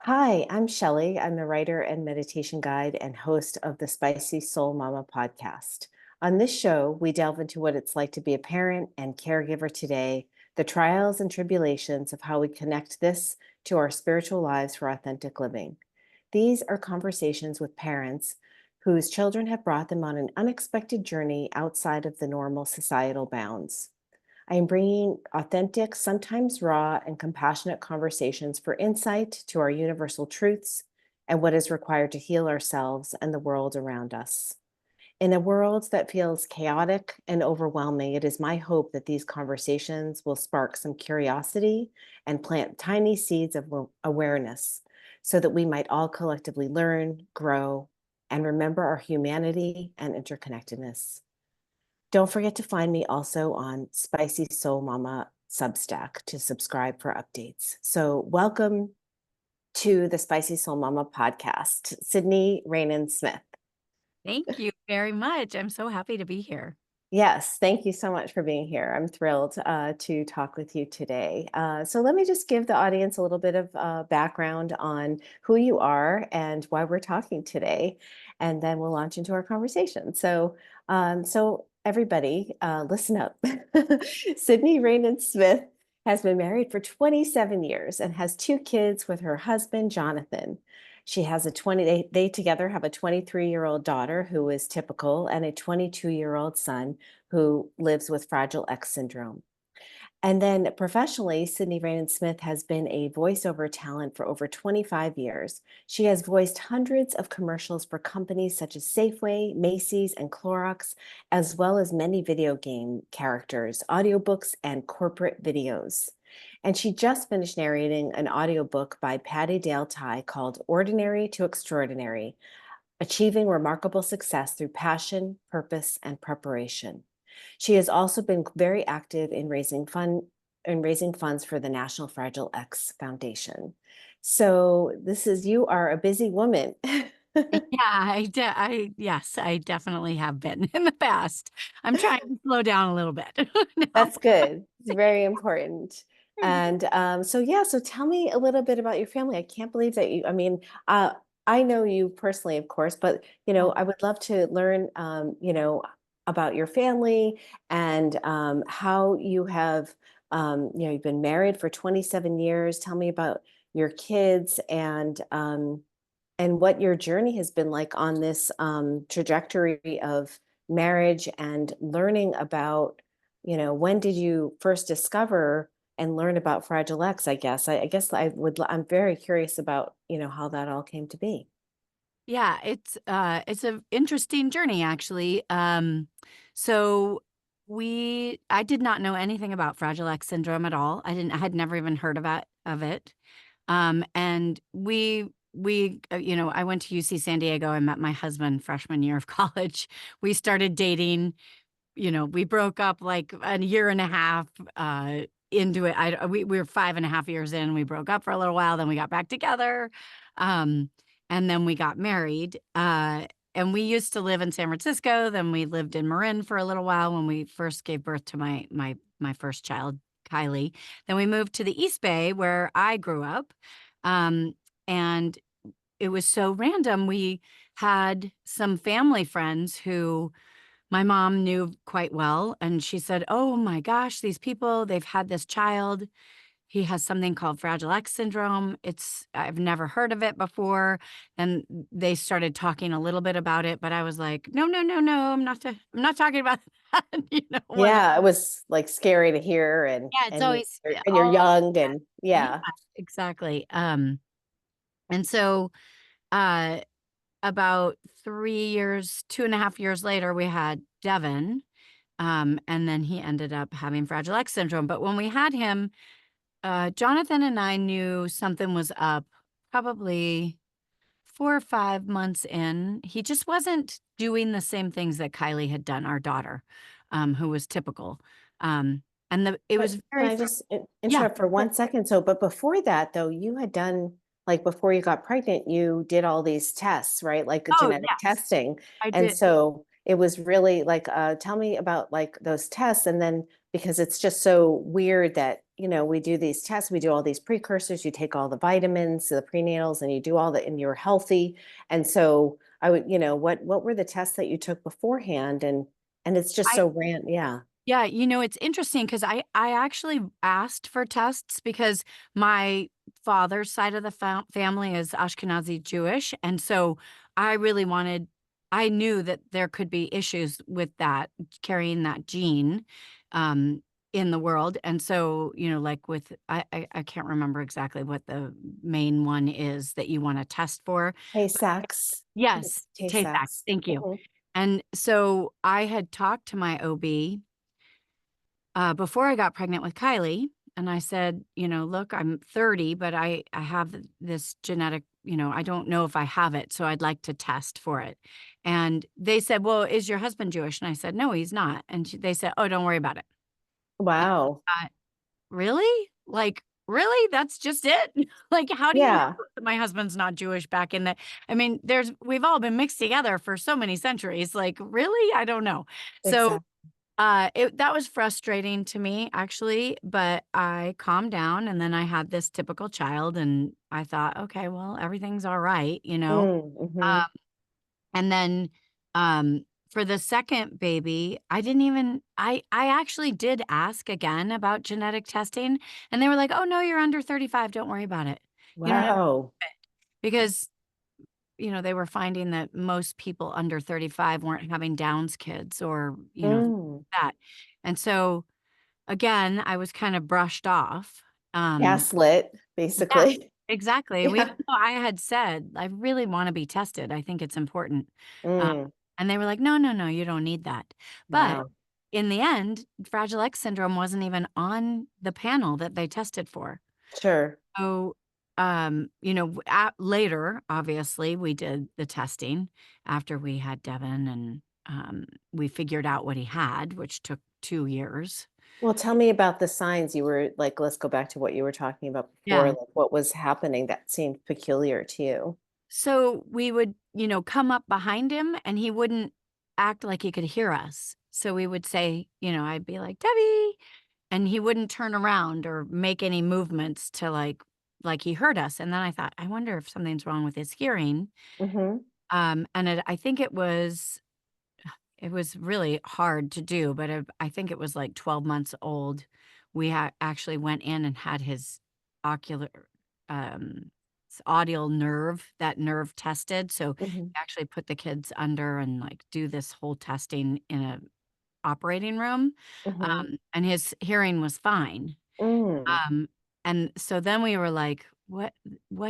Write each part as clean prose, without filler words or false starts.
Hi, I'm Shelley. I'm the writer and meditation guide and host of the Spicy Soul Mama podcast. On this show, we delve into what it's like to be a parent and caregiver today, the trials and tribulations of how we connect this to our spiritual lives for authentic living. These are conversations with parents whose children have brought them on an unexpected journey outside of the normal societal bounds. I am bringing authentic, sometimes raw, and compassionate conversations for insight to our universal truths and what is required to heal ourselves and the world around us. In a world that feels chaotic and overwhelming, it is my hope that these conversations will spark some curiosity and plant tiny seeds of awareness so that we might all collectively learn, grow, and remember our humanity and interconnectedness. Don't forget to find me also on Spicy Soul Mama Substack to subscribe for updates. So, welcome to the Spicy Soul Mama podcast, Sydney Rainin-Smith. Thank you very much. I'm so happy to be here. Yes, thank you so much for being here. I'm thrilled to talk with you today. So, let me just give the audience a little bit of background on who you are and why we're talking today, and then we'll launch into our conversation. So everybody, listen up. Sydney Rainin-Smith has been married for 27 years and has two kids with her husband, Jonathan. She has they together have a 23-year-old daughter who is typical and a 22-year-old son who lives with Fragile X syndrome. And then professionally, Sydney Rainin-Smith has been a voiceover talent for over 25 years. She has voiced hundreds of commercials for companies such as Safeway, Macy's, and Clorox, as well as many video game characters, audiobooks, and corporate videos. And she just finished narrating an audiobook by Patty Dale Ty called Ordinary to Extraordinary: Achieving Remarkable Success Through Passion, Purpose, and Preparation. She has also been very active in raising funds for the National Fragile X Foundation. So you are a busy woman. Yeah, yes, I definitely have been in the past. I'm trying to slow down a little bit. No. That's good. It's very important. And so tell me a little bit about your family. I can't believe that I know you personally, of course, but I would love to learn, about your family and how you have, you've been married for 27 years. Tell me about your kids and what your journey has been like on this trajectory of marriage and learning about, when did you first discover and learn about Fragile X, I guess. I'm very curious about, how that all came to be. Yeah, it's an interesting journey actually. So I did not know anything about Fragile X syndrome at all. I had never even heard of it. And I went to UC San Diego. I met my husband freshman year of college. We started dating. We broke up like a year and a half into it. We were 5.5 years in. We broke up for a little while, then we got back together, um, and then we got married. And we used to live in San Francisco. Then we lived in Marin for a little while when we first gave birth to my first child, Kylie. Then we moved to the East Bay where I grew up, um, and it was so random. We had some family friends who my mom knew quite well, and she said, "Oh my gosh, these people, they've had this child. He has something called Fragile X syndrome. I've never heard of it before." And they started talking a little bit about it, but I was like, "No, no, no, no, I'm not talking about that." One of Yeah, it was like scary to hear and Yeah, it's and you always and you're all young and Yeah, yeah. exactly. And so, uh, about 3 years, 2.5 years later, we had Devin. And then he ended up having Fragile X syndrome. But when we had him, Jonathan and I knew something was up probably 4 or 5 months in. He just wasn't doing the same things that Kylie had done, our daughter, who was typical. And it But was can very, I just yeah. interrupt for 1 second? So, but before that, though, you had done, like, before you got pregnant, you did all these tests, right? Like Oh, genetic yes, testing. I And did. so it was really like, tell me about like those tests. And then because it's just so weird that we do these tests, we do all these precursors, you take all the vitamins, the prenatals, and you do all the, and you're healthy. And so I would, what were the tests that you took beforehand? And it's just I so yeah. Yeah, it's interesting because I actually asked for tests because my father's side of the family is Ashkenazi Jewish, and so I really wanted I knew that there could be issues with that, carrying that gene, um, in the world, and so, like with I can't remember exactly what the main one is that you wanna test for. Tay Sachs. I think Yes, it's Tay Tay-Sachs, Sachs. thank you. Mhm. And so I had talked to my OB before I got pregnant with Kylie, and I said, "Look, I'm 30, but I have this genetic, I don't know if I have it, so I'd like to test for it." And they said, "Well, is your husband Jewish?" And I said, "No, he's not." And they said, "Oh, don't worry about it." And Wow. I thought, "Really? Like, really? That's just it? Like, how do you know Yeah, that my husband's not Jewish back in the I mean, we've all been mixed together for so many centuries. Like, really? I don't know." So exactly. that was frustrating to me, actually, but I calmed down, and then I had this typical child, and I thought, "Okay, well, everything's alright," you know? Mm-hmm. Um, and then, for the 2nd baby, I didn't even I actually did ask again about genetic testing, and they were like, "Oh, no, you're under 35, don't worry about it." You don't have Wow. because, they were finding that most people under 35 weren't having Downs kids or, Mm. that. And so again, I was kind of brushed off. Um, Gaslit, yeah, basically. exactly. Even Yeah. though I had said, "I really wanna be tested, I think it's important." Um, Mm. and they were like, "No, no, no, you don't need that." But Wow. in the end, Fragile X syndrome wasn't even on the panel that they tested for. Sure. So, later, obviously, we did the testing after we had Devin, and, we figured out what he had, which took 2 years. Well, tell me about the signs you were like, let's go back to what you were talking about before, Yeah. like what was happening that seemed peculiar to you? So we would, come up behind him and he wouldn't act like he could hear us. So we would say, I'd be like, "Debbie," and he wouldn't turn around or make any movements to like he heard us. And then I thought, I wonder if something's wrong with his hearing. Mhm. And I think it was really hard to do, but I think it was like 12 months old. We actually went in and had his ocular, audial nerve, that nerve tested. So we Mhm. actually put the kids under and like do this whole testing in a operating room. Mhm. And his hearing was fine. Mm. Um, and so then we were like, what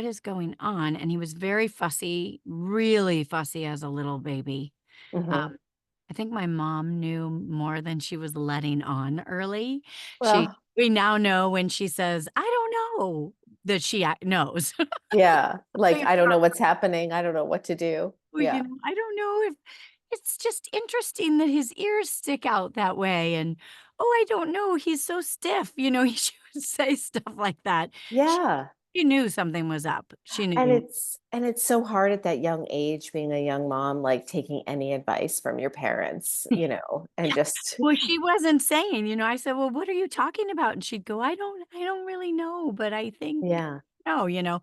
is going on? And he was very fussy, really fussy as a little baby. Mhm. I think my mom knew more than she was letting on early. She Well, We now know when she says, "I don't know," that she knows. yeah, like, Like, I don't know what's happening, I don't know what to do. well, Yeah. I don't know if it's just interesting that his ears stick out that way, and, "Oh, I don't know, he's so stiff," she would say stuff like that. She Yeah. she knew something was up. She And knew. it's so hard at that young age, being a young mom, like, taking any advice from your parents, and Yeah. just Well, she wasn't saying, I said, "Well, what are you talking about?" And she'd go, "I don't really know, but I think yeah. no,"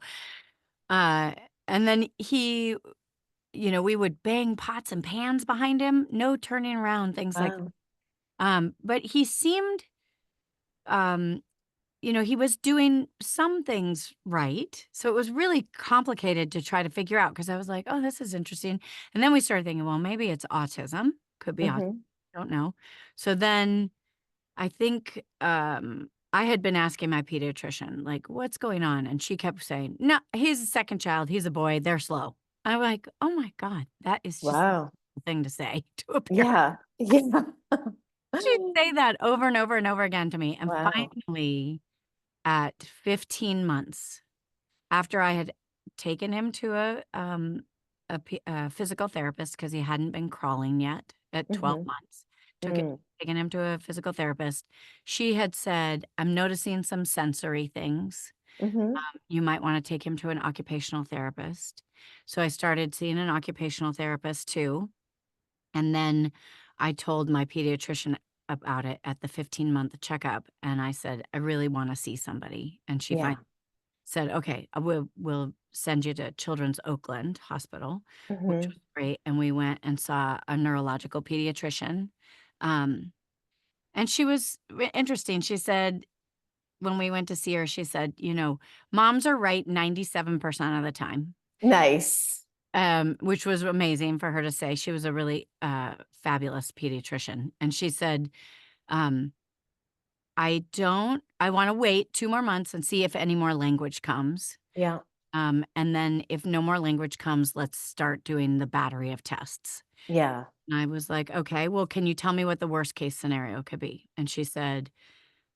Uh, and then we would bang pots and pans behind him, no turning around, things like Wow. but he seemed, um, he was doing some things right, so it was really complicated to try to figure out because I was like, "Oh, this is interesting," and then we started thinking, "Well, maybe it's autism, could be autism, Mhm. don't know." So then I think, I had been asking my pediatrician, like, "What's going on?" And she kept saying, "No, he's a 2nd child, he's a boy, they're slow." I'm like, "Oh my god, that is just Wow. a thing to say to a parent." Yeah. Yeah. She'd say that over and over and over again to me, and Wow. finally, at 15 months, after I had taken him to a physical therapist because he hadn't been crawling yet at 12 Mhm. months, Mm. taken him to a physical therapist. She had said, "I'm noticing some sensory things. Mhm. You might wanna take him to an occupational therapist." So I started seeing an occupational therapist too, and then I told my pediatrician about it at the 15-month checkup, and I said, "I really wanna see somebody," and she Yeah. finally said, "Okay, we'll send you to Children's Oakland Hospital," which Mhm. was great, and we went and saw a neurological pediatrician, um, and she was interesting. She said when we went to see her, she said, "Moms are right 97% of the time," Nice. which was amazing for her to say. She was a really, fabulous pediatrician, and she said, um, I wanna wait 2 more months and see if any more language comes." Yeah. And then if no more language comes, let's start doing the battery of tests. Yeah. And I was like, okay, well, can you tell me what the worst case scenario could be? And she said,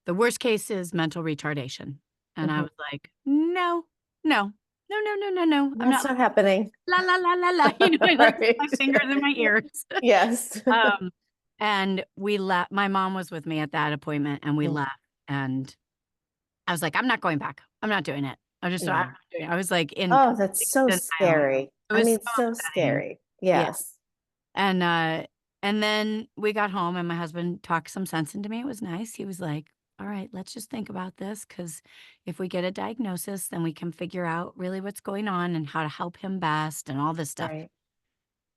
the worst case is mental retardation. And I Mhm. was like, no, no, no, no, no, no, no. I'm That's not not happening. la la la la la. I like put Right. my fingers in my ears. Yes. um, and we left. My mom was with me at that appointment, and we Mm. left. And I was like, "I'm not going back. I'm not doing it. I'm not Yeah. doing it." I was, like, in Oh, that's complete so denial. scary. It I was so mean, so upsetting. scary. Yeah, Yes. and, uh, and then we got home, and my husband talked some sense into me. It was nice. He was like, "All right, let's just think about this, because if we get a diagnosis, then we can figure out really what's going on and how to help him best and all this stuff." Right.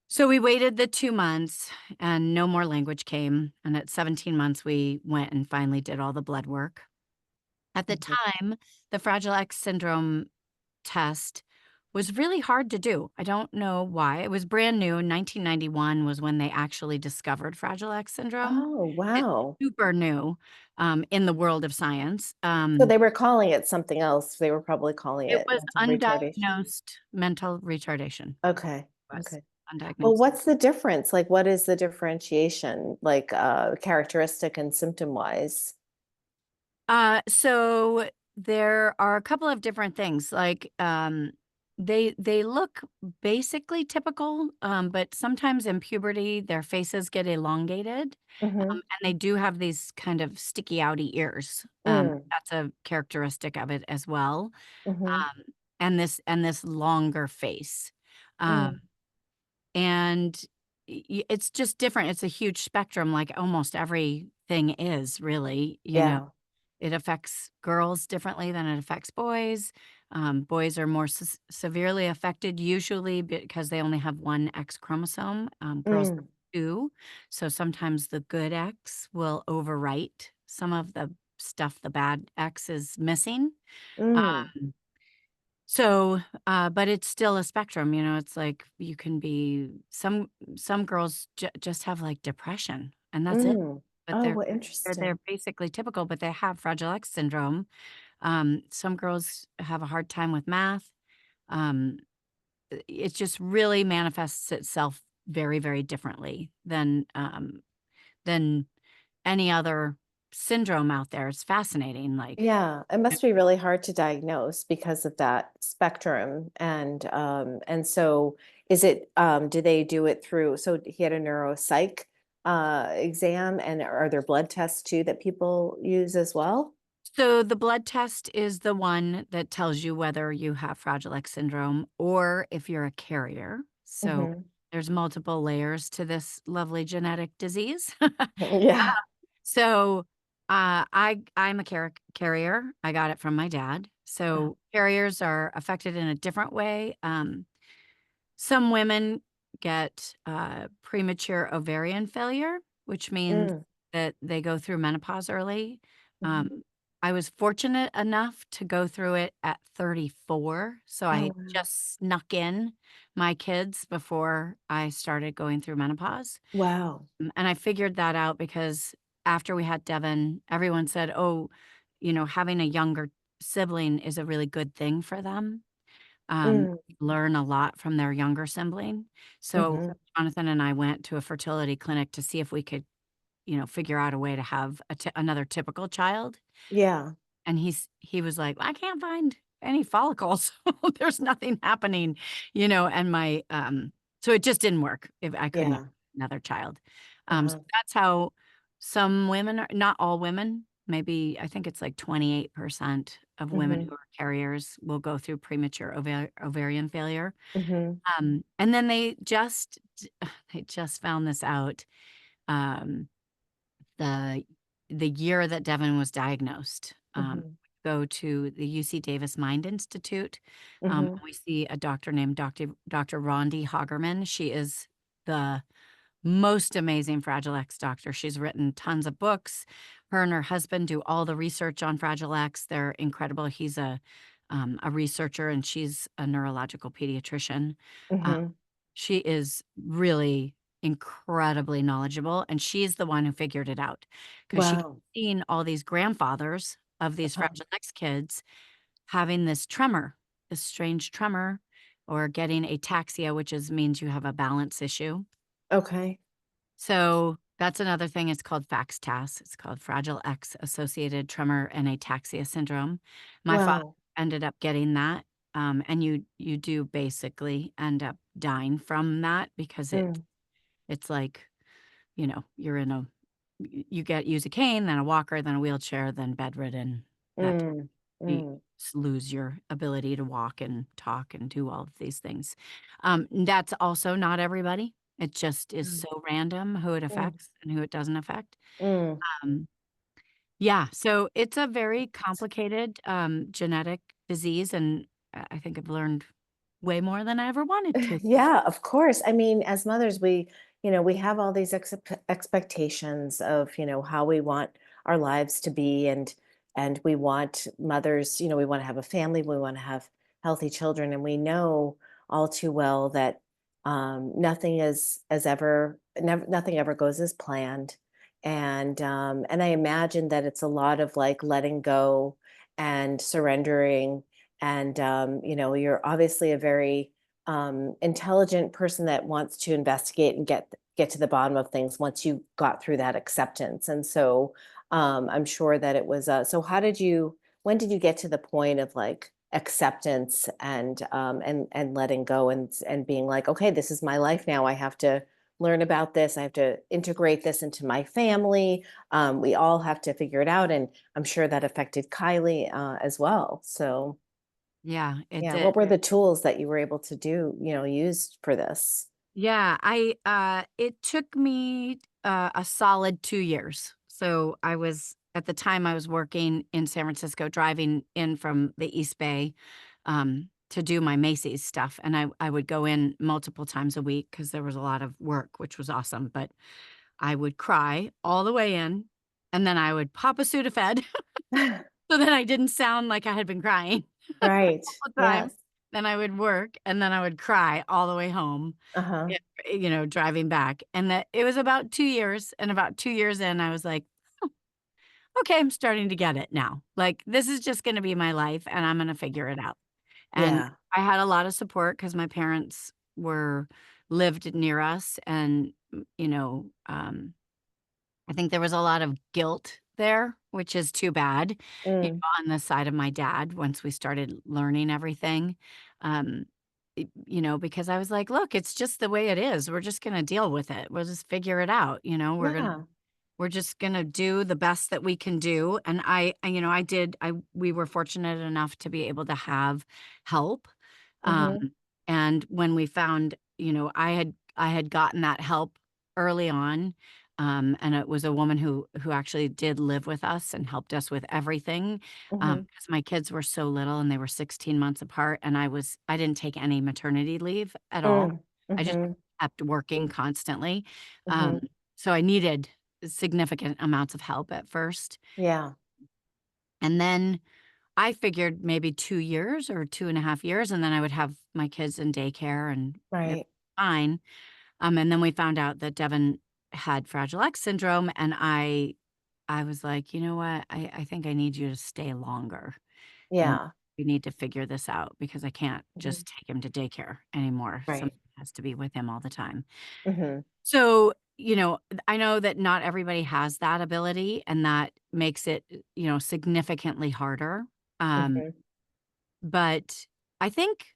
So we waited the 2 months, and no more language came, and at 17 months, we went and finally did all the blood work. At the Mhm. time, the Fragile X syndrome test was really hard to do. I don't know why. It was brand new. 1991 was when they actually discovered Fragile X syndrome. Oh, It's wow. super new, in the world of science. So they were calling it something else. They were probably calling It it was mental retardation. undiagnosed mental retardation. Okay. Was Okay. Well, undiagnosed. what's the difference? Like, what is the differentiation, like, characteristic and symptom-wise? So there are a couple of different things. Like, they look basically typical, but sometimes in puberty their faces get elongated, Mhm. and they do have these kind of sticky outy ears. Mm. That's a characteristic of it as well. Mhm. And this longer face. Um, Mm. and it's just different. It's a huge spectrum, like almost everything is really. Yeah. It affects girls differently than it affects boys. Boys are more severely affected usually because they only have one X chromosome. Girls have Mm. two. So sometimes the good X will overwrite some of the stuff the bad X is missing. Mm. Um, but it's still a spectrum. It's like you can be some girls just have like depression, and that's it. Mm. But Oh, they're what they're they're interesting. basically typical, but they have Fragile X syndrome. Some girls have a hard time with math. Um, it just really manifests itself very, very differently than any other syndrome out there. It's fascinating. Like, Yeah, it must be really hard to diagnose because of that spectrum. And so is it, do they do it through, so he had a neuropsych exam, and are there blood tests too that people use as well? so the blood test is the one that tells you whether you have Fragile X syndrome or if you're a carrier. So Hmm. there's multiple layers to this lovely genetic disease. Yeah. So, I'm a carrier. I got it from my dad. Oh. So carriers are affected in a different way. Some women get premature ovarian failure, which means Mm. that they go through menopause early. Um, Mhm. I was fortunate enough to go through it at 34, so Oh, I wow. just snuck in my kids before I started going through menopause. Wow. And I figured that out because after we had Devin, everyone said, "Oh, having a younger sibling is a really good thing for them." Mm. Learn a lot from their younger sibling. So Hmm. Jonathan and I went to a fertility clinic to see if we could, figure out a way to have another typical child. Yeah. And he was like, "I can't find any follicles. There's nothing happening," and so it just didn't work if I couldn't have Yeah. another child. So Uh-huh. that's how some women are, not all women, maybe I think it's like 28% of women Hmm. who are carriers will go through premature ovarian failure. Hmm. And then they just found this out. Um, the the year that Devin was diagnosed, Mhm. go to the UC Davis Mind Institute, Mhm. and we see a doctor named Dr. Rondi Hagerman. She is the most amazing Fragile X doctor. She's written tons of books. Her and her husband do all the research on Fragile X. They're incredible. He's a researcher, and she's a neurological pediatrician. Uh, Mhm. she is really incredibly knowledgeable, and she's the one who figured it out because she Wow. seen all these grandfathers of these Uh-huh. Fragile X kids having this tremor, this strange tremor, or getting ataxia, which is means you have a balance issue. Okay. So that's another thing. It's called FAXTAS. It's called Fragile X Associated Tremor and Ataxia Syndrome. My father Wow. ended up getting that, and you do basically end up dying from that because Mm. it's like, you're in a you get use a cane, then a walker, then a wheelchair, then bedridden. That Mm. you Mm. lose your ability to walk and talk and do all of these things. That's also not everybody. It just is Mm. so random who it Mm. affects and who it doesn't affect. Mm. Um, yeah, so it's a very complicated, genetic disease, and I think I've learned way more than I ever wanted to. Yeah, of course. I mean, as mothers, we have all these expectations of, how we want our lives to be, and we want mothers, we want to have a family, we want to have healthy children, and we know all too well that nothing is as ever, never, nothing ever goes as planned. And I imagine that it's a lot of like letting go and surrendering. And you're obviously a very intelligent person that wants to investigate and get to the bottom of things once you got through that acceptance. And so I'm sure that it was. So when did you get to the point of like acceptance and letting go and being like, okay, this is my life now. I have to learn about this. I have to integrate this into my family. We all have to figure it out, and I'm sure that affected Kylie as well. So. Yeah, it Yeah, did. what were the tools that you were able to use for this? Yeah, it took me, a solid 2 years. So, I was at the time, I was working in San Francisco, driving in from the East Bay, to do my Macy's stuff, and I would go in multiple times a week because there was a lot of work, which was awesome, but I would cry all the way in, and then I would pop a Sudafed so that I didn't sound like I had been crying Right. all the time. Yes. Then I would work, and then I would cry all the way home. Uh-huh. Yeah, driving back, and that it was about 2 years, and about 2 years in, I was like, "Oh, okay, I'm starting to get it now. Like, this is just gonna be my life, and I'm gonna figure it out." And Yeah. I had a lot of support because my parents were lived near us, and, I think there was a lot of guilt there, which is too bad, Mm. on the side of my dad once we started learning everything, because I was like, "Look, it's just the way it is. We're just gonna deal with it. We'll just figure it out, Yeah. we're just gonna do the best that we can do." And we were fortunate enough to be able to have help, um, Mhm. and when we found, I had gotten that help early on, and it was a woman who actually did live with us and helped us with everything, Mhm. because my kids were so little and they were 16 months apart, and I didn't take any maternity leave at all. Mm. I just Mhm. kept working constantly, um, Mhm. so I needed significant amounts of help at first, Yeah. and then I figured maybe 2 years or 2.5 years, and then I would have my kids in daycare and it Right. fine. And then we found out that Devin had Fragile X syndrome, and I was like, "You know what? I think I need you to stay longer, and Yeah. we need to figure this out because I can't Mhm. just take him to daycare anymore. Right. Somebody has to be with him all the time." Mhm. So, I know that not everybody has that ability, and that makes it, significantly harder. Um, Mhm. but I think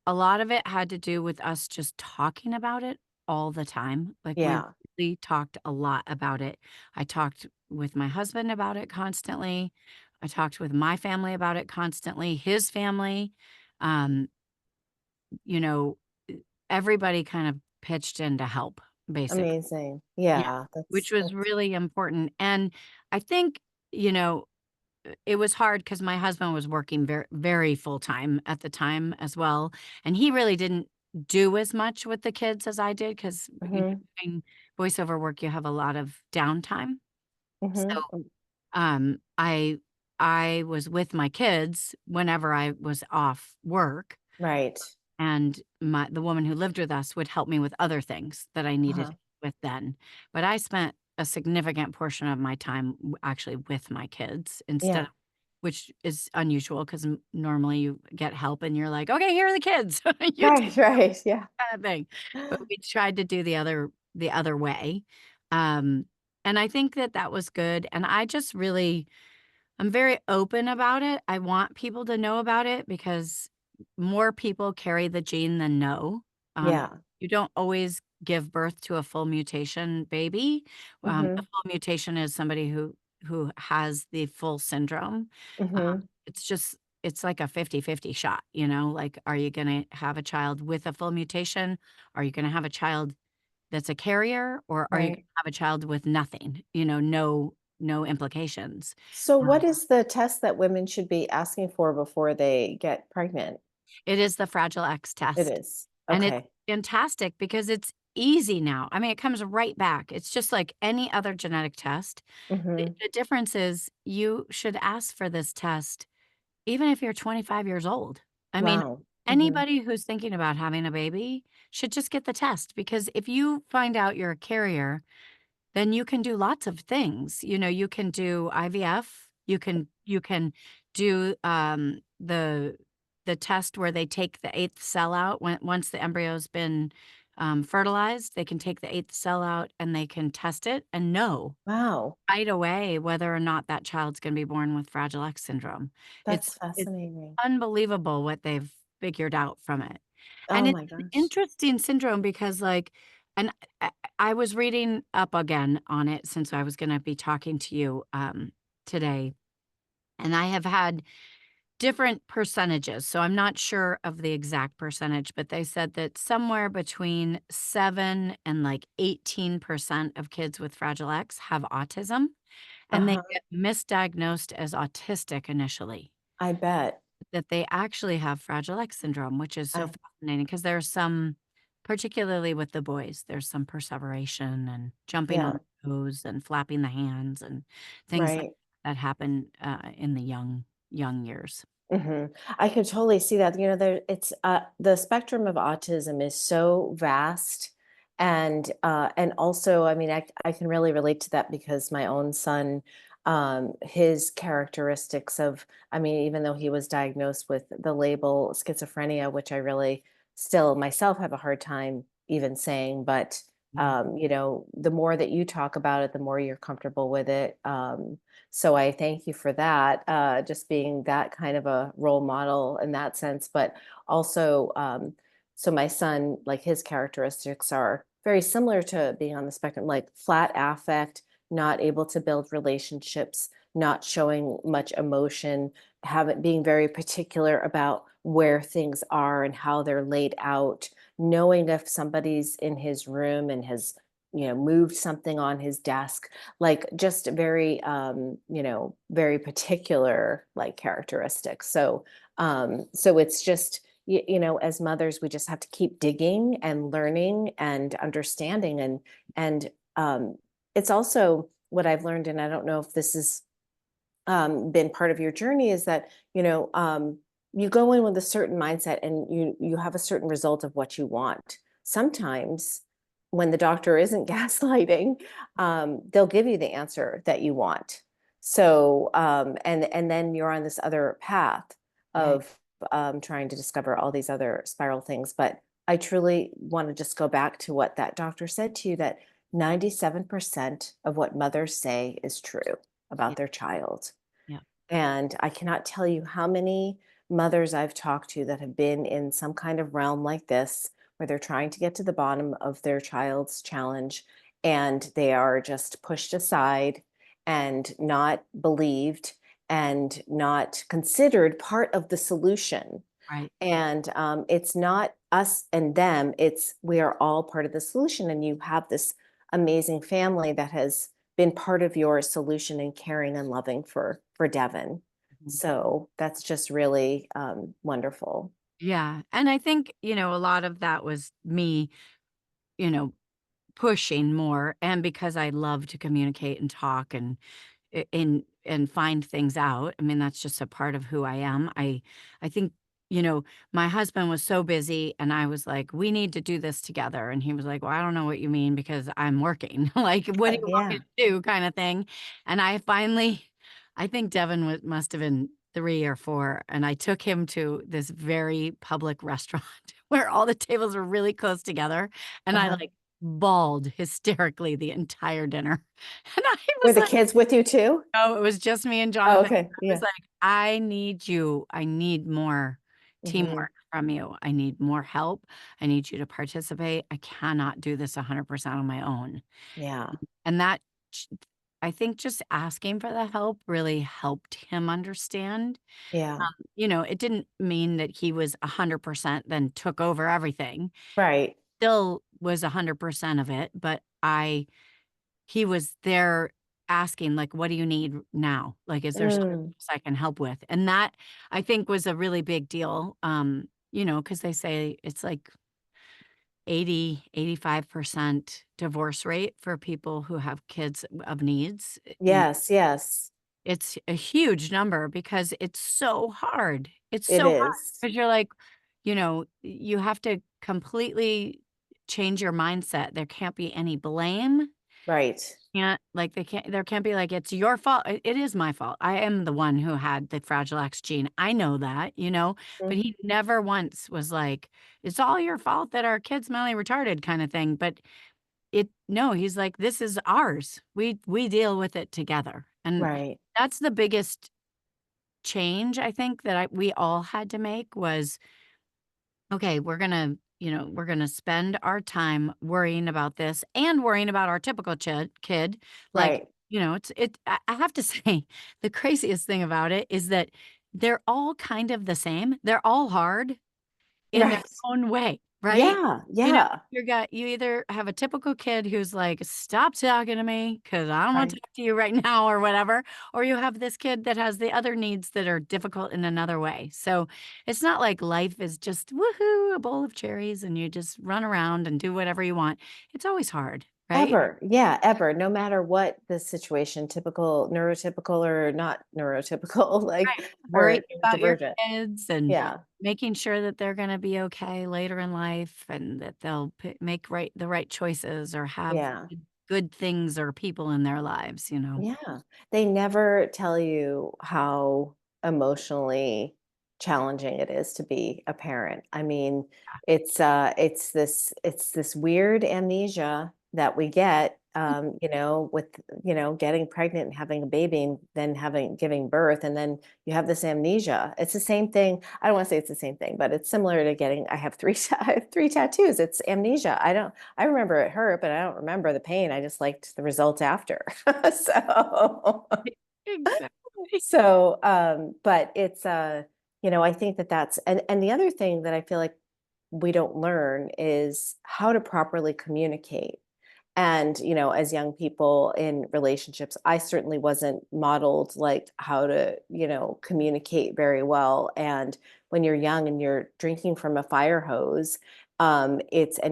a lot of it had to do with us just talking about it all the time. Like, we Yeah. really talked a lot about it. I talked with my husband about it constantly. I talked with my family about it constantly, his family. Um, you know, everybody kind of pitched in to help. basically. Amazing. Yeah, Yeah, which was that's really important, and I think, you know, it was hard because my husband was working very full-time at the time as well, and he really didn't do as much with the kids as I did 'cause, mhm, doing voiceover work, you have a lot of downtime. So, mhm, I was with my kids whenever I was off work, right. and the woman who lived with us would help me with other things that I needed Uh-huh. with then. But I spent a significant portion of my time actually with my kids instead Yeah. of, which is unusual because normally you get help and you're like, okay, here are the kids. You take Right, right, yeah. kind of thing. But we tried to do the other way. Um, and I think that that was good. And I just really, I'm very open about it. I want people to know about it because more people carry the gene than know. Yeah. You don't always give birth to a full mutation baby. A Mhm, full mutation is somebody who has the full syndrome. mhm, It's just it's like a 50-50 shot, like, are you gonna have a child with a full mutation? Are you gonna have a child that's a carrier, or are you gonna right. have a child with nothing, no implications? So what Um, is the test that women should be asking for before they get pregnant? it is the Fragile X It test, is. and it's Okay. fantastic because it's easy now. I mean, it comes right back. It's just like any other genetic test. The Mhm. the difference is you should ask for this test even if you're 25 years old. I mean, Wow. Mhm. anybody who's thinking about having a baby should just get the test because if you find out you're a carrier, then you can do lots of things. You can do IVF, you can do, the test where they take the 8th cell out once the embryo's been, fertilized, they can take the 8th cell out and they can test it and know Wow. right away whether or not that child's gonna be born with Fragile X syndrome. That's It's fascinating. unbelievable what they've figured out from it. And Oh it's my an gosh. interesting syndrome because, like, and I was reading up again on it since I was gonna be talking to you, today, and I have had different percentages, so I'm not sure of the exact percentage, but they said that somewhere between 7 and, like, 18% of kids with Fragile X have autism, and they Uh-huh. get misdiagnosed as autistic initially, I bet. that they actually have Fragile X syndrome, which is so I fascinating because there's some, particularly with the boys, there's some perseveration and jumping on yeah, the toes and flapping the hands and things like right. that happen, in the young years. Mhm. I could totally see that. The spectrum of autism is so vast, and also, I mean, I can really relate to that because my own son, his characteristics of, I mean, even though he was diagnosed with the label schizophrenia, which I really still myself have a hard time even saying, but Yeah, the more that you talk about it, the more you're comfortable with it. So I thank you for that, just being that kind of a role model in that sense. But also, so my son, like his characteristics are very similar to being on the spectrum, like flat affect, not able to build relationships, not showing much emotion, having being very particular about where things are and how they're laid out, knowing if somebody's in his room and has moved something on his desk, like just very very particular like characteristics. So it's just as mothers we just have to keep digging and learning and understanding, and it's also what I've learned, and I don't know if this is been part of your journey, is that you go in with a certain mindset and you have a certain result of what you want. Sometimes when the doctor isn't gaslighting, they'll give you the answer that you want. So and then you're on this other path right. of trying to discover all these other spiral things. But I truly want to just go back to what that doctor said to you, that 97% of what mothers say is true Yeah, about their child. yeah, And I cannot tell you how many mothers I've talked to that have been in some kind of realm like this, where they're trying to get to the bottom of their child's challenge and they are just pushed aside and not believed and not considered part of the solution. Right. And it's not us and them, it's we are all part of the solution. And you have this amazing family that has been part of your solution and caring and loving for Devin. Mhm. So that's just really wonderful. Yeah. And I think, a lot of that was me, you know, pushing more, and because I love to communicate and talk and find things out. I mean, that's just a part of who I am. I think, my husband was so busy and I was like, "We need to do this together." And he was like, "Well, I don't know what you mean because I'm working." Like, "What do you want me Yeah. to do?" kind of thing. And I think Devin must have been 3 or 4, and I took him to this very public restaurant where all the tables were really close together, and I, Uh-huh. like, bawled hysterically the entire dinner. And I Were was the like, kids with you too? no, it was just me and Oh, Jonathan. okay. I was Yeah. like, "I need you. I need more Hmm. teamwork from you. I need more help. I need you to participate. I cannot do this 100% on my own." Yeah. And that ch I think just asking for the help really helped him understand. Yeah. It didn't mean that he was 100% then took over everything. Right. Still was 100% of it, but he was there asking, like, "What do you need now? Like, is there something Mm, else I can help with?" And that, I think, was a really big deal, because they say it's like 85% divorce rate for people who have kids of needs. yes, yes, It's a huge number because it's so hard. It's it so hard is. because you're like, you have to completely change your mindset. There can't be any blame. Right. There can't be like, "It's your fault." It is my fault. I am the one who had the Fragile X gene. I know that, but Mhm. he never once was like, "It's all your fault that our kid's mentally retarded," kinda thing, but no, he's like, "This is ours. We deal with it together." And Right. that's the biggest change I think that we all had to make was, "Okay, we're gonna spend our time worrying about this and worrying about our typical kid." Like, Right. I have to say, the craziest thing about it is that they're all kind of the same. They're all hard in their Right. own way, right? Yeah, You know, yeah. you either have a typical kid who's like, "Stop talking to me because I don't wanna Right. talk to you right now," or whatever, or you have this kid that has the other needs that are difficult in another way. So, it's not like life is just, "Woohoo, a bowl of cherries," and you just run around and do whatever you want. It's always hard, right? Ever. Yeah, ever. No matter what the situation, typical, neurotypical or not neurotypical, like, Right. Worrying or about your divergent. kids and Yeah. making sure that they're gonna be okay later in life and that they'll make the right choices or have Yeah. good things or people in their lives. Yeah. They never tell you how emotionally challenging it is to be a parent. I mean, it's this weird amnesia that we get with getting pregnant and having a baby and then having giving birth and then you have this amnesia. It's the same thing. I don't want to say it's the same thing, but it's similar to getting I have I have three tattoos. It's amnesia. I remember it hurt, but I don't remember the pain. I just liked the results after. So, Exactly. but it's I think that that's and the other thing that I feel like we don't learn is how to properly communicate. And, as young people in relationships, I certainly wasn't modeled like how to, communicate very well. And when you're young and you're drinking from a fire hose, and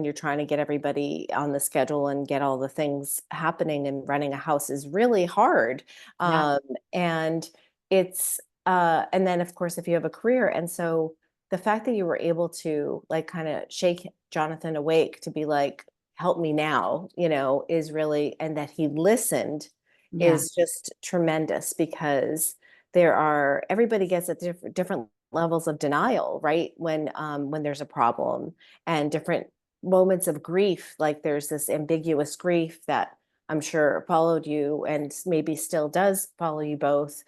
you're trying to get everybody on the schedule and get all the things happening and running a house is really hard. Yeah, Um, and and then of course, if you have a career. And so the fact that you were able to like kind of shake Jonathan awake to be like, help me now, is really, and that he listened yeah, is just tremendous because everybody gets at different levels of denial, right? When there's a problem and different moments of grief, like there's this ambiguous grief that I'm sure followed you and maybe still does follow you both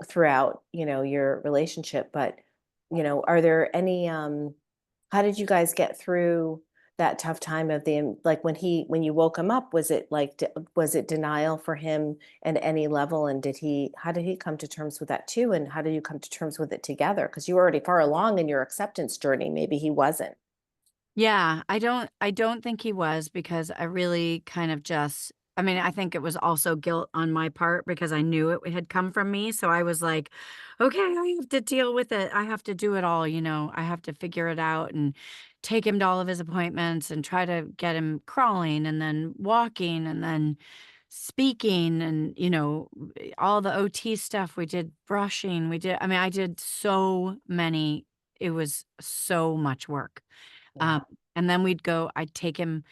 throughout, your relationship. But, are there any, how did you guys get through that tough time of like when you woke him up, was it like was it denial for him at any level? And how did he come to terms with that too? And how did you come to terms with it together? Because you were already far along in your acceptance journey. Maybe he wasn't. Yeah, I don't think he was because I really kind of just I mean, I think it was also guilt on my part because I knew it had come from me, so I was like, "Okay, I have to deal with it. I have to do it all, you know. I have to figure it out and take him to all of his appointments and try to get him crawling and then walking and then speaking and, all the OT stuff. We did brushing. I mean, I did so many. It was so much work. Um, Yeah. and then I'd take him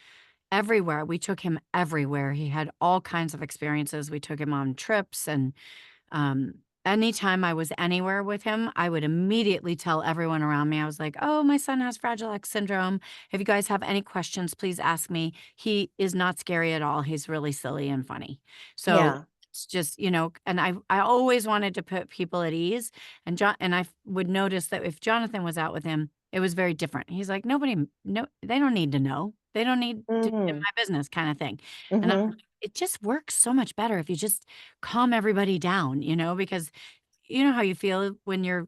everywhere. We took him everywhere. He had all kinds of experiences. We took him on trips and um, anytime I was anywhere with him, I would immediately tell everyone around me. I was like, "Oh, my son has Fragile X syndrome. If you guys have any questions, please ask me. He is not scary at all. He's really silly and funny." So Yeah. it's just, and I always wanted to put people at ease. And I would notice that if Jonathan was out with him, it was very different. He's like, no, they don't need to know. They don't need to be in Hmm. my business, kind of thing. And Hmm. it just works so much better if you just calm everybody down, because you know how you feel when you're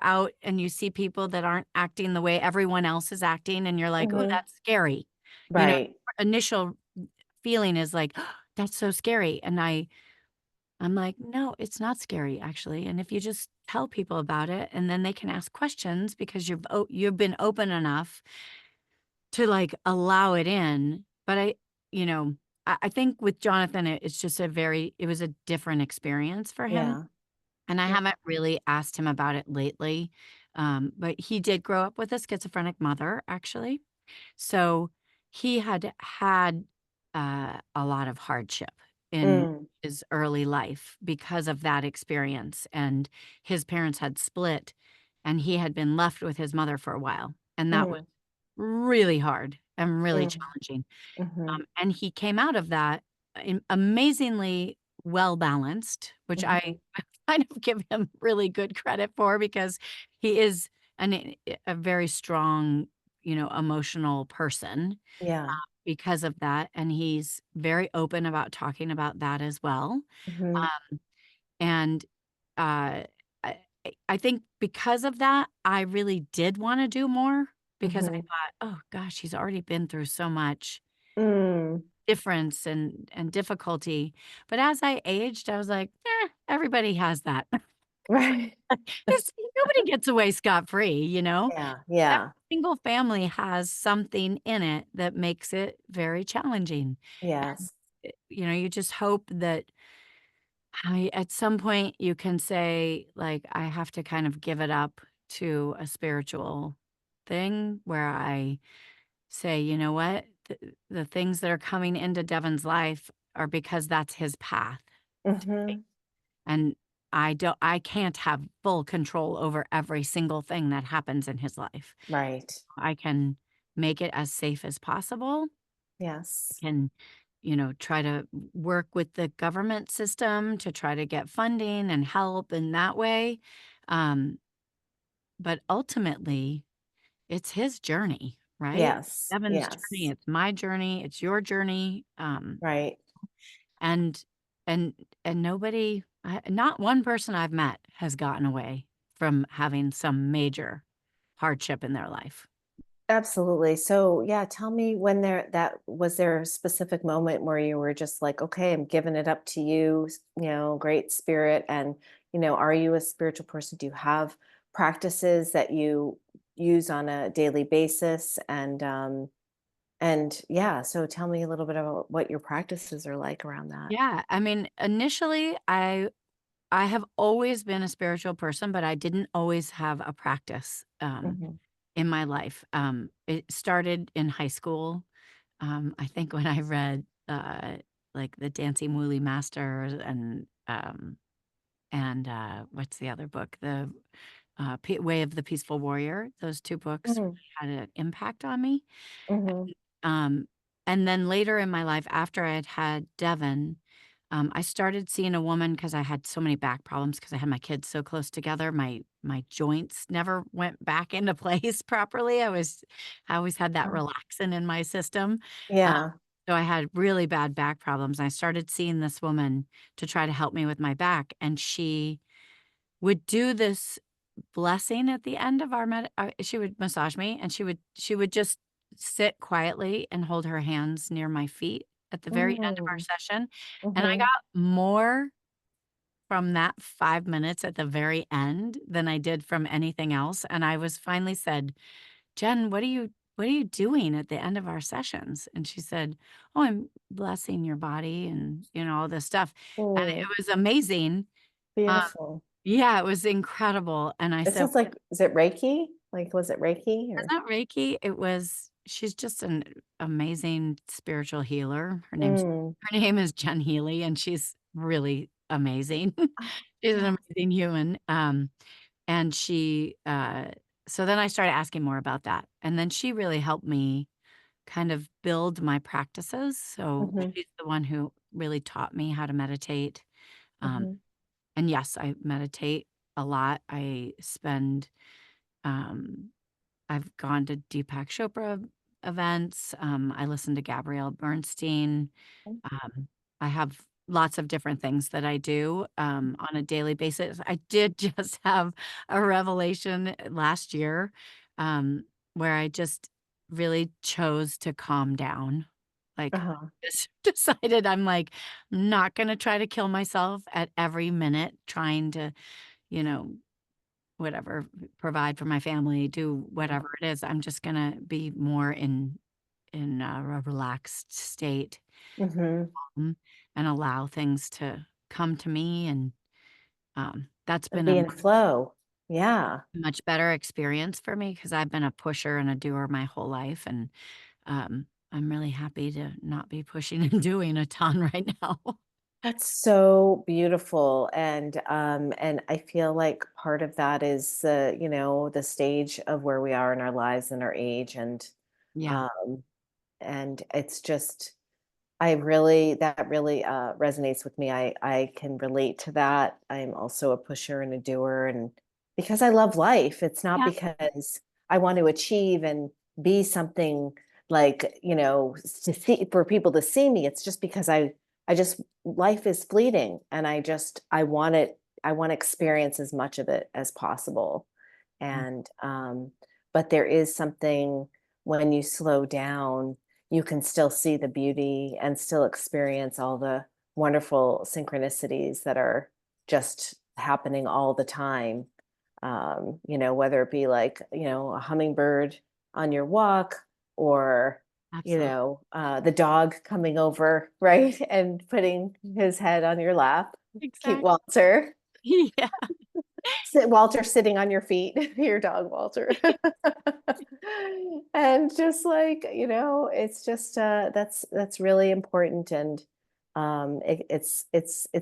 out and you see people that aren't acting the way everyone else is acting and you're like, "Oh, Hmm. that's scary." You know, Right. initial feeling is like, "That's so scary." And I'm like, "No, it's not scary actually." And if you just tell people about it and then they can ask questions because you've been open enough to, like, allow it in, but you know, I think with Jonathan, it's just it was a different experience for him, Yeah. and I Yeah. haven't really asked him about it lately, but he did grow up with a schizophrenic mother, actually, so he had, a lot of hardship in Mm. his early life because of that experience, and his parents had split, and he had been left with his mother for a while, and that was Mm. really hard and really Mm. challenging, Mhm. and he came out of that amazingly well balanced, which I Mhm. kind of give him really good credit for because he is a very strong, emotional person Yeah. because of that, and he's very open about talking about that as well. Mhm. And, uh, I think because of that, I really did wanna do more because I Mhm. thought, "Oh gosh, he's already been through so much Mm. difference and difficulty." But as I aged, I was like, everybody has that." Right. Nobody gets away scot-free, you know? Yeah. Every Yeah. single family has something in it that makes it very challenging. And, Yes. you just hope that at some point, you can say, like, I have to kind of give it up to a spiritual thing where I say, "You know what? The things that are coming into Devon's life are because that's his path to take." Mhm. And I can't have full control over every single thing that happens in his life. Right. I can make it as safe as possible. Yes. Can, try to work with the government system to try to get funding and help in that way. Um, but ultimately, it's his journey, right? Yes. Evan's journey, Yes. it's my journey, it's your journey. Right. And and not one person I've met has gotten away from having some major hardship in their life. Absolutely. So, yeah, tell me when there a specific moment where you were just like, okay, I'm giving it up to you, great spirit. And, are you a spiritual person? Do you have practices that you use on a daily basis? And yeah, so tell me a little bit about what your practices are like around that. Yeah, I mean, initially, I have always been a spiritual person, but I didn't always have a practice, Mhm. in my life. It started in high school, I think when I read, like, The Dancing Woolly Master and what's the other book? Way of the Peaceful Warrior. Those 2 books Mhm. really had an impact on me. Mhm. Um, and then later in my life, after I had had Devon, I started seeing a woman because I had so many back problems because I had my kids so close together. My joints never went back into place properly. I always had that Oh, relaxin in my system. Um, yeah. so I had really bad back problems. I started seeing this woman to try to help me with my back, and she would do this blessing at the end of she would massage me, and she would just sit quietly and hold her hands near my feet at the very end of our Mm, session, and I mhm. got more from that 5 minutes at the very end than I did from anything else, and I was finally said, "Jen, what are you doing at the end of our sessions?" And she said, "Oh, I'm blessing your body and, all this stuff." And it Mm, was amazing. Um, beautiful. yeah, it was incredible, and I It said, sounds like, is it Reiki? Like, was it Reiki "Was or? that Reiki?" She's just an amazing spiritual healer. Mm. Her name is Jen Healy, and she's really amazing. Oh, She's an yeah. amazing human, and so then I started asking more about that, and then she really helped me kind of build my practices, so Mhm, she's the one who really taught me how to meditate, um, mhm, and yes, I meditate a lot. Um I've gone to Deepak Chopra events, I listen to Gabrielle Bernstein, mm, um, I have lots of different things that I do, on a daily basis. I did just have a revelation last year, um, where I just really chose to calm down. Like, uh-huh, just decided I'm like, not gonna try to kill myself at every minute trying to, you know, whatever, provide for my family, do yeah. whatever it is. I'm just gonna be more in a relaxed state, Mhm. mm, and allow things to come to me, and, that's been a Be in flow. Yeah. much better experience for me because 'cause I've been a pusher and a doer my whole life, and, I'm really happy to not be pushing and doing a ton right now. That's so beautiful, and I feel like part of that is the stage of where we are in our lives and our age, Yeah. um, and it's just I really that really, resonates with me. I can relate to that. I'm also a pusher and a doer, and because I love life, it's not Yeah, because I want to achieve and be something like, to see for people to see me. It's just because I just life is fleeting, and I want it I want to experience as much of it as possible. yeah, And but there is something when you slow down, you can still see the beauty and still experience all the wonderful synchronicities that are just happening all the time. Whether it be like, a hummingbird on your walk, or, absolutely. the dog coming over, right? And putting his head on your lap. Cute Exactly. Walter. Yeah. Walter sitting on your feet, your dog Walter. And just like, it's just that's really important, and it's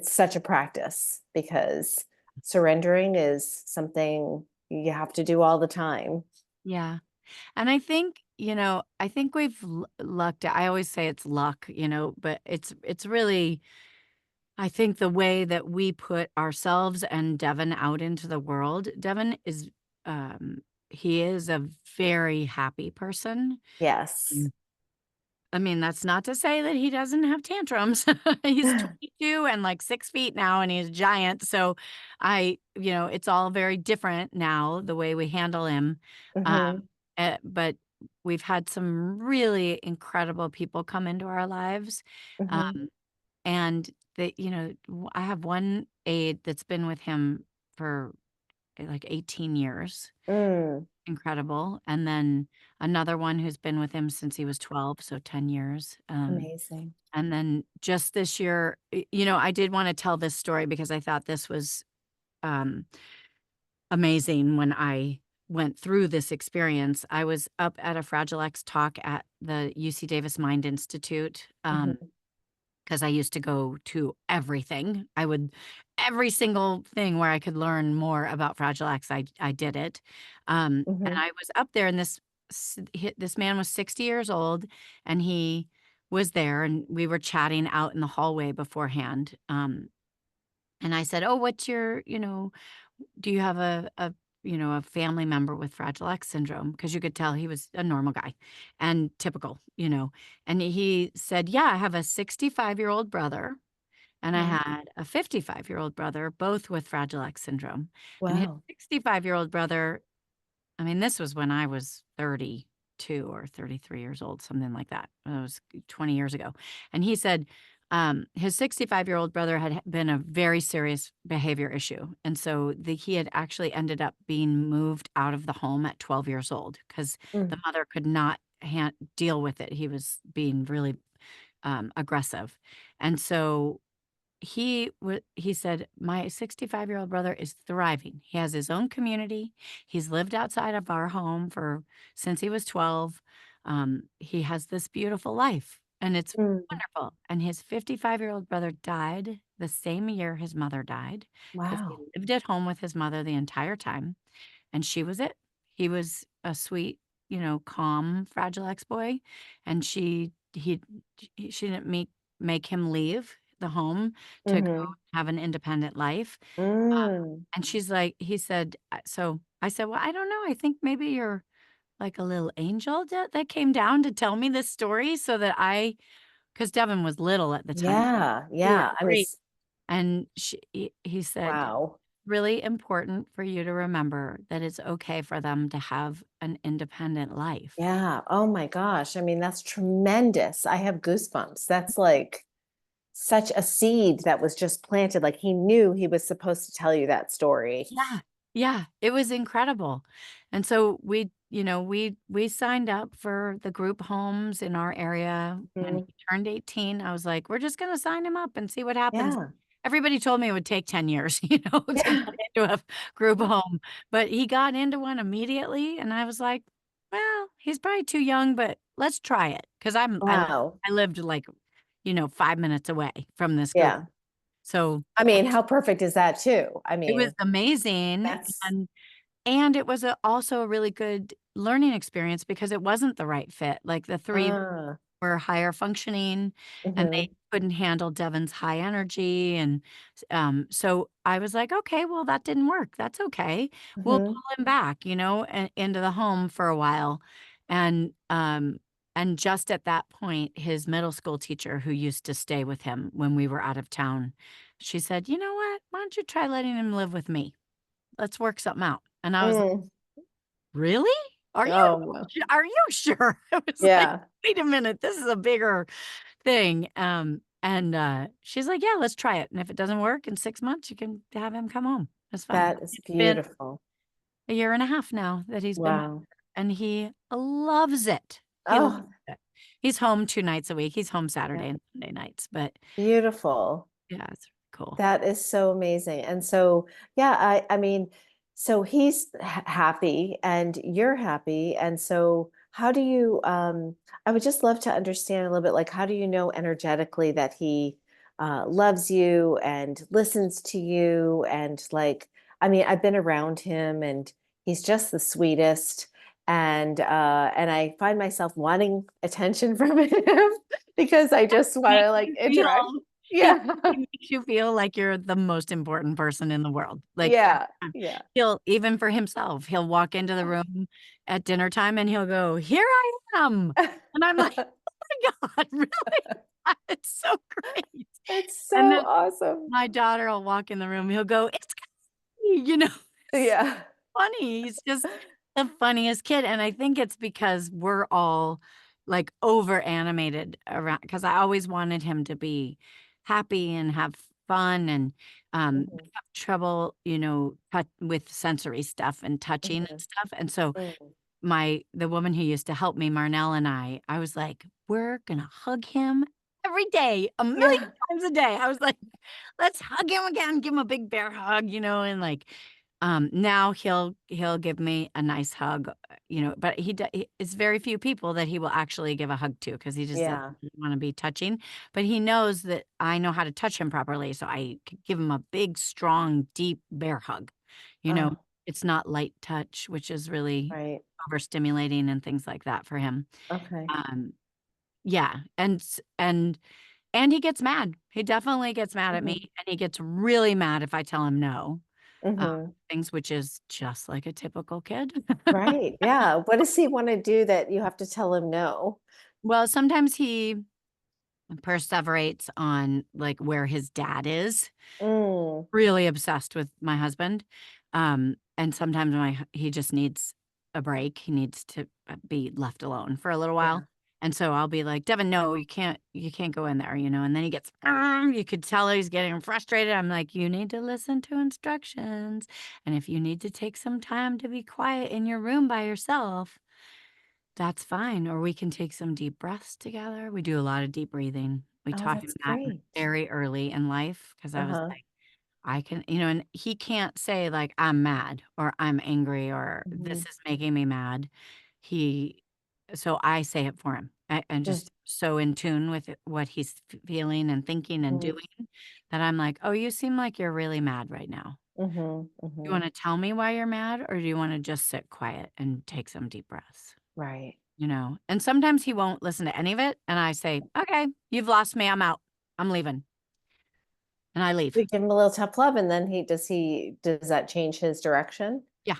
such a practice because surrendering is something you have to do all the time. Yeah. And I think we've lucked I always say it's luck, but it's really I think the way that we put ourselves and Devin out into the world. Devin is um he is a very happy person. Yes. Mm. I mean, that's not to say that he doesn't have tantrums. He's 22 and like 6 feet now, and he's giant. So it's all very different now, the way we handle him. Um, Hmm. but we've had some really incredible people come into our lives. Hmm. Um, and I have one aide that's been with him for like 18 years. Mm, Incredible. And then another one who's been with him since he was 12, so 10 years. amazing. And then just this year, I did want to tell this story because I thought this was um, amazing when I went through this experience. I was up at a Fragile X talk at the UC Davis Mind Institute. Hmm. 'Cause I used to go to everything. Every single thing where I could learn more about Fragile X, I did it. And Hmm. I was up there, and this man was 60 years old, and he was there, and we were chatting out in the hallway beforehand, and I said, "Oh, what's your do you have a family member with Fragile X syndrome?" Because you could tell he was a normal guy and typical. And he said, "Yeah, I have a 65-year-old brother, and I Mhm. had a 55-year-old brother, both with Fragile X syndrome." And his Wow. 65-year-old brother, I mean, this was when I was 32 or 33 years old, something like that. It was 20 years ago. And he said, his 65-year-old brother had been a very serious behavior issue. And so he had actually ended up being moved out of the home at 12 years old because the Mm, mother could not deal with it. He was being really aggressive. And so he said, "My 65-year-old brother is thriving. He has his own community. He's lived outside of our home for since he was 12. He has this beautiful life, and it's mm. wonderful." And his 55-year-old brother died the same year his mother died because he Wow. lived at home with his mother the entire time, and she was it. He was a sweet, calm, Fragile X boy, and she didn't make him leave the home to go Mhm. have an independent life. Mm. And he said, so I said, "Well, I don't know. I think maybe you're like a little angel that came down to tell me this story so that because Devin was little at the time. Yeah, We were yeah. I mean, 3. And he said, wow. really important for you to remember that it's okay for them to have an independent life." Yeah. Oh my gosh. I mean, that's tremendous. I have goosebumps. That's like such a seed that was just planted. Like he knew he was supposed to tell you that story. Yeah. Yeah, it was incredible. And so we signed up for the group homes in our area when Mhm. he turned 18. I was like, "We're just gonna sign him up and see what happens." Yeah. Everybody told me it would take 10 years, to Yeah. get into a group home, but he got into one immediately, and I was like, "Well, he's probably too young, but let's try it." 'Cause Wow. I lived, like, 5 minutes away from this group. Yeah. So, I mean, how perfect is that too? I it was mean, amazing, that's and it was also a really good learning experience because it wasn't the right fit. Like, the 3 ah. were higher functioning, and they Mhm. couldn't handle Devon's high energy, and so I was like, "Okay, well, that didn't work. That's okay. We'll Mhm. pull him back, into the home for a while." And, just at that point, his middle school teacher who used to stay with him when we were out of town, she said, "You know what? Why don't you try letting him live with me? Let's work something out." And I was like, Mm. "Really? Oh, well. Are you sure?" I was like, Yeah. "Wait a minute, this is a bigger thing." And, she's like, "Yeah, let's try it, and if it doesn't work in 6 months, you can have him come home. That's fine." That is It's been beautiful. a year and a half now that he's been with Wow. her, and he loves it. He loves Oh, it. He's home 2 nights a week. He's home yeah. Saturday and Sunday nights, but Beautiful. yeah, it's cool. That is so amazing. And so, yeah, I mean, so he's happy and you're happy. And so how do you I would just love to understand a little bit like how do you know energetically that he loves you and listens to you and like I mean, I've been around him and he's just the sweetest and I find myself wanting attention from him because I just want Makes to like you interact. feel he Yeah. he makes you feel like you're the most important person in the world, like, every Yeah, time. yeah. He'll even for himself, he'll walk into the room at dinner time and he'll go, "Here I am." And I'm like, "Oh my god, really?" It's so great. It's And so then awesome. my daughter will walk in the room, he'll go, "It's Kylie," It's Yeah. funny. He's just the funniest kid, and I think it's because we're all, like, over animated around because I always wanted him to be happy and have fun and, Mhm, have trouble, with sensory stuff and touching and mhm, stuff, and so mm. the woman who used to help me, Marnell and I was like, "We're gonna hug him every day, a million Yeah. times a day." I was like, "Let's hug him again, give him a big bear hug," and, like, now he'll give me a nice hug, but it's very few people that he will actually give a hug to because he just doesn't Yeah. wanna be touching, but he knows that I know how to touch him properly, so I could give him a big, strong, deep bear hug, you know? Oh, It's not light touch, which is really right. overstimulating and things like that for him. Okay. Um, Yeah, and he gets mad. He definitely gets mad at me, Mhm. and he gets really mad if I tell him no, um, Mhm. things which is just like a typical kid. Right, yeah. What does he wanna do that you have to tell him no? Well, sometimes he perseverates on, like, where his dad is. Mm, Really obsessed with my husband, and sometimes he just needs a break. He needs to, be left alone for a little while, yeah. and so I'll be like, "Devin, no, you can't go in there," and then he gets you could tell he's getting frustrated. I'm like, "You need to listen to instructions, and if you need to take some time to be quiet in your room by yourself, that's fine, or we can take some deep breaths together." We do a lot of deep breathing. We Oh, taught him that's that great. very early in life because I was Uh-huh. like, I can and he can't say, like, "I'm mad," or "I'm angry," or "This Mhm. is making me mad." He so I say it for him. I'm Mm, just so in tune with what he's feeling and thinking and mm, doing that I'm like, "Oh, you seem like you're really mad right now. mhm, You mhm. wanna tell me why you're mad, or do you wanna just sit quiet and take some deep breaths?" Right. And sometimes he won't listen to any of it, and I say, "Okay, you've lost me, I'm out. I'm leaving." And I leave. We give him a little tough love, and then does that change his direction? Yeah,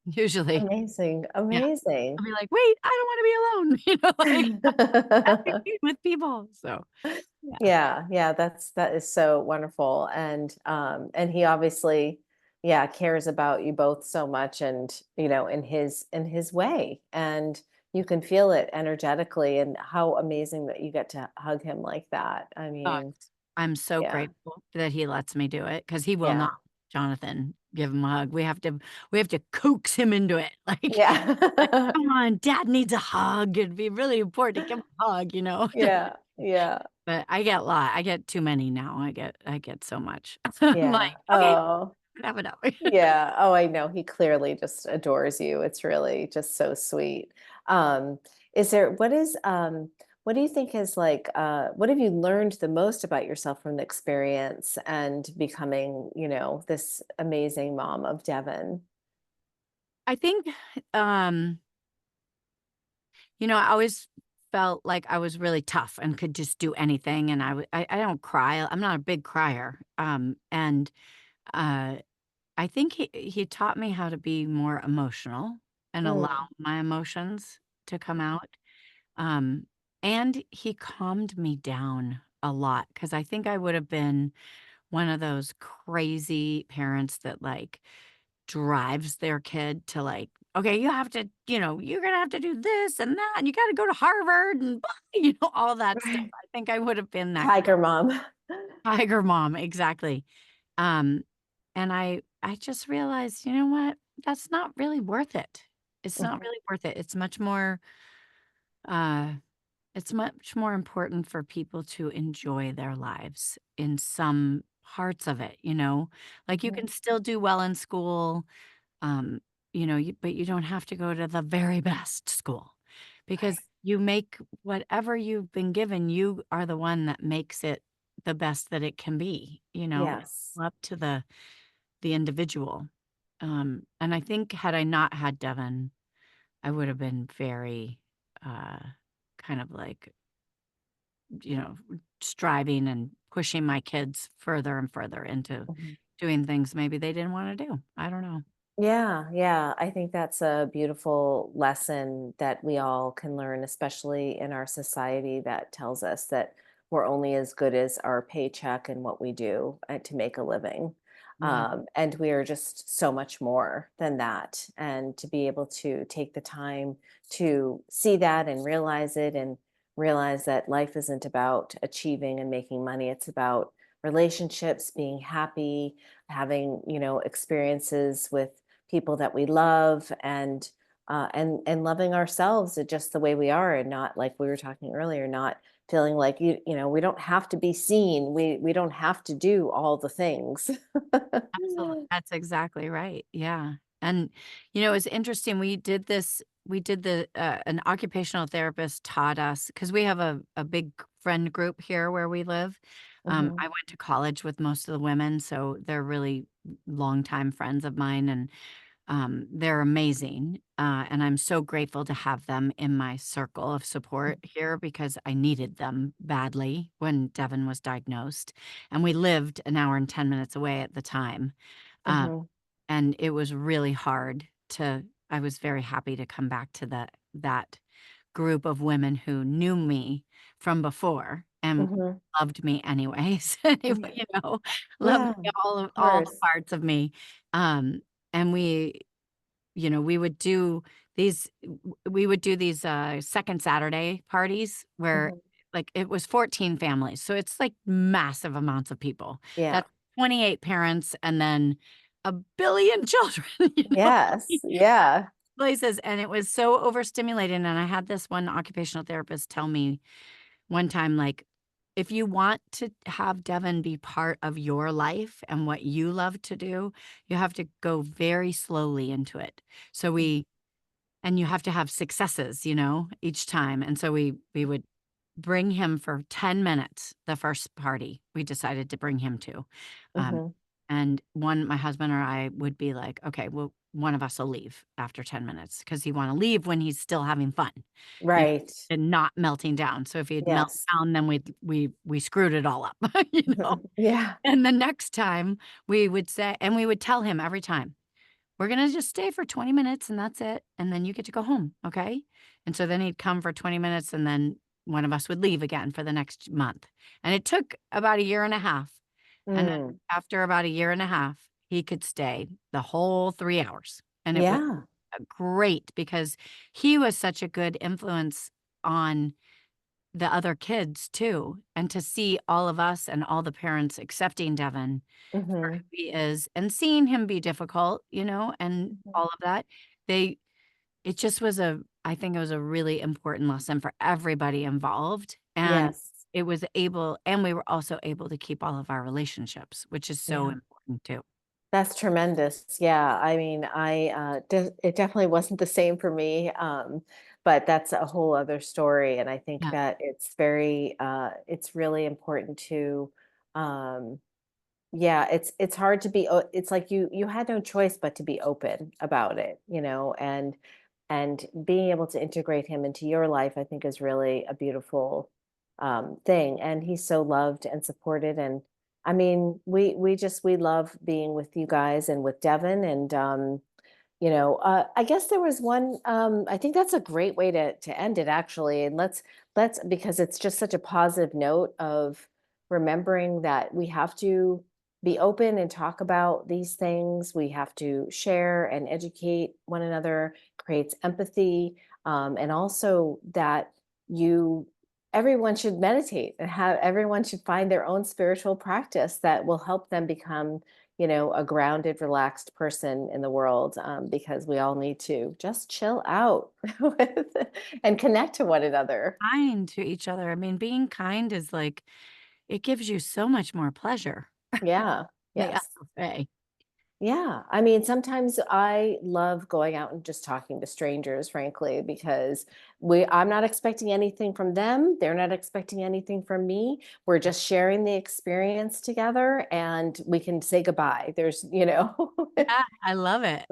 usually. Amazing, Yeah. amazing. I'll be like, "Wait, I don't wanna be alone," like, let me be with people, so, yeah. Yeah, yeah, that is so wonderful, and he obviously, yeah, cares about you both so much, and in his way, and you can feel it energetically, and how amazing that you get to hug him like that. I Uh, mean, I'm so yeah, grateful that he lets me do it because he will not, yeah, Jonathan, give him a hug. We have to coax him into it, like, yeah, "Come on, dad needs a hug. It'd be really important to give him a hug." yeah, yeah, But I get too many now. I get so much. I'm like, yeah. "Okay, Oh. enough, enough." Yeah. Oh, I know. He clearly just adores you. It's really just so sweet. Um, is there what do you think is like what have you learned the most about yourself from the experience and becoming, this amazing mom of Devon? I think, um I always felt like I was really tough and could just do anything, and I don't cry. I'm not a big crier, and, uh, I think he taught me how to be more emotional and allow Mm, my emotions to come out, um, and he calmed me down a lot because I think I would have been one of those crazy parents that, like, drives their kid to, like, "Okay, you're gonna have to do this and that, and you gotta go to Harvard," and all that stuff. right. I think I would have been that Tiger mom. tiger mom, exactly. Um, and I just realized, you know what? That's not really worth it. It's not Mhm. really worth it. Uh it's much more important for people to enjoy their lives in some parts of it. Like, you can Mhm. still do well in school. Um, but you don't have to go to the very best school Right. because you make whatever you've been given, you are the one that makes it the best that it can be. It's Yes. up to the individual. And I think had I not had Devon, I would have been very uh kind of like, you know, striving and pushing my kids further and further into Mhm. doing things maybe they didn't want to do. I don't know. Yeah, yeah. I think that's a beautiful lesson that we all can learn, especially in our society that tells us that we're only as good as our paycheck and what we do to make a living. Right. And we are just so much more than that. And to be able to take the time to see that and realize it, and realize that life isn't about achieving and making money, it's about relationships, being happy, having, experiences with people that we love, and loving ourselves just the way we are, and not like we were talking earlier, not feeling like we don't have to be seen, we don't have to do all the things. Absolutely, that's exactly right, yeah, and, it's interesting, we did an occupational therapist taught us because we have a big friend group here where we live. I Mhm. went to college with most of the women, so they're really longtime friends of mine, and, They're amazing, and I'm so grateful to have them in my circle of support here because I needed them badly when Devin was diagnosed, and we lived an hour and 10 minutes away at the time, um, Mhm. and it was really hard to I was very happy to come back to that group of women who knew me from before and Mhm. loved me anyways, anyway, Yeah. loved Yeah, me of all the course. parts of me, and we would do these, second Saturday parties where, Mhm. like, it was 14 families, so it's, like, massive amounts of people. Yeah. That's 28 parents and then a billion children, Yes. Yeah. places, and it was so overstimulating, and I had this one occupational therapist tell me one time, like, "If you want to have Devin be part of your life and what you love to do, you have to go very slowly into it." So Mhm. and you have to have successes, each time, and so we would bring him for 10 minutes, the first party we decided to bring him to, um, Mhm. and my husband or I would be like, "Okay, well, one of us will leave after 10 minutes because he wanna leave when he's still having fun, you know, Right. and not melting down, so if he'd melt Yes. down, then we screwed it all up, you know? Yeah. And the next time, we would tell him every time, "We're gonna just stay for 20 minutes and that's it, and then you get to go home, okay?" And so then he'd come for 20 minutes and then one of us would leave again for the next month. And it took about a year and a half. And then Mm. after about a year and a half, he could stay the whole 3 hours. And it was Yeah. great because he was such a good influence on the other kids too. And to see all of us and all the parents accepting Devin for Mhm. who he is and seeing him be difficult, and Mhm. all of that, they it just was I think it was a really important lesson for everybody involved, and Yes. we were also able to keep all of our relationships, which is so Yeah. important too. That's tremendous. Yeah, I mean, it definitely wasn't the same for me, but that's a whole other story. And I think Yeah, that it's really important to, um, yeah, it's hard to be. It's like you had no choice but to be open about it, and being able to integrate him into your life, I think, is really a beautiful thing. And he's so loved and supported. And I mean, we love being with you guys and with Devin. And I guess there was one. I think that's a great way to end it, actually. And let's because it's just such a positive note of remembering that we have to be open and talk about these things. We have to share and educate one another, creates empathy, and also that you everyone should meditate and have everyone should find their own spiritual practice that will help them become a grounded, relaxed person in the world, because we all need to just chill out and connect to one another. kind to each other. I mean, being kind is like it gives you so much more pleasure. Yeah. They Yes. say. Yeah. I mean, sometimes I love going out and just talking to strangers, frankly, because I'm not expecting anything from them. They're not expecting anything from me. We're just sharing the experience together and we can say goodbye. Yeah, I love it.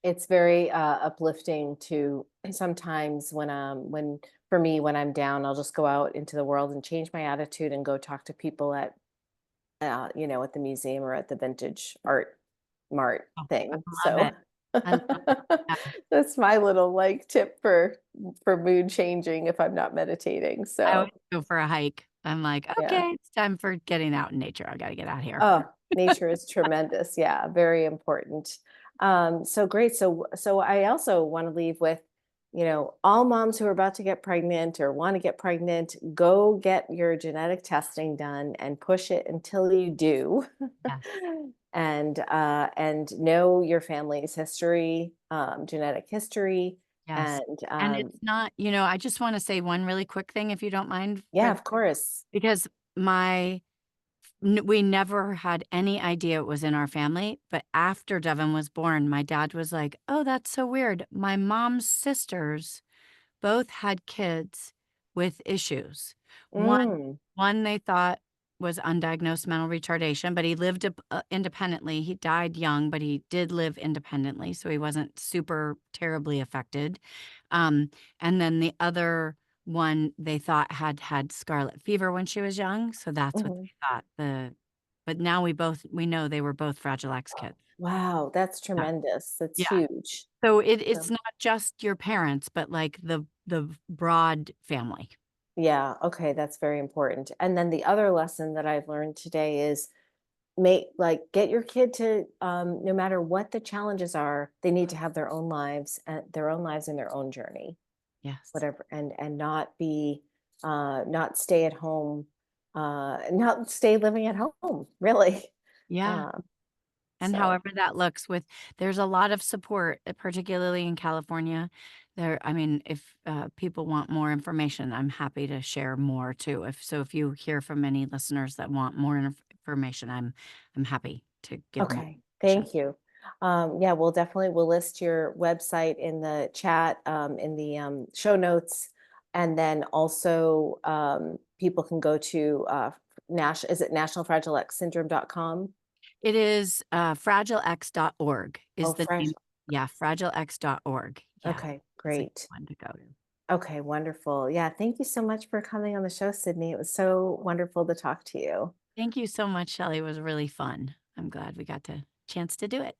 It's very uplifting to sometimes when for me when I'm down, I'll just go out into the world and change my attitude and go talk to people at the museum or at the vintage art mart Oh, I thing. love it. So I love it. Yeah. that's my little like tip for mood changing if I'm not meditating. I always So go for a hike. I'm like, yeah. "Okay, it's time for getting out in nature. I gotta get out here." Oh, nature is tremendous. Yeah, very important. So great. So I also want to leave with, all moms who are about to get pregnant or want to get pregnant, go get your genetic testing done and push it until you do. Yes, And know your family's history, genetic history, yes. and And it's not I just wanna say one really quick thing, if you don't mind, yeah, of course. because my we never had any idea it was in our family, but after Devin was born, my dad was like, "Oh, that's so weird. My mom's sisters both had kids with issues. One Mm, one they thought was undiagnosed mental retardation, but he lived independently. He died young, but he did live independently, so he wasn't super terribly affected. And then the other one they thought had scarlet fever when she was young, so that's what Mhm. they thought but now we know they were both Fragile X kids. Wow, that's Yeah. tremendous. That's Yeah. huge. So Yeah. it's not just your parents, but, like, the broad family. Yeah, okay, that's very important. And then the other lesson that I've learned today is make like get your kid to no matter what the challenges are, they need to have their own lives and their own journey. Yes. Whatever, and not be not stay at home, not stay living at home, really. Yeah. Um, And so however that looks with there's a lot of support, particularly in California. I mean, if, people want more information, I'm happy to share more too. If you hear from any listeners that want more information, I'm happy to give more okay, information. thank you. Yeah, we'll list your website in the chat, in the show notes, and then also people can go to is it nationalfragileXsyndrome.com? It is, fragilex.org is Oh, the fresh. name. Yeah, fragilex.org. Yeah, Okay, that's a good great. one to go to. Okay, wonderful. Yeah, thank you so much for coming on the show, Sydney. It was so wonderful to talk to you. Thank you so much, Shelley. It was really fun. I'm glad we got to chance to do it.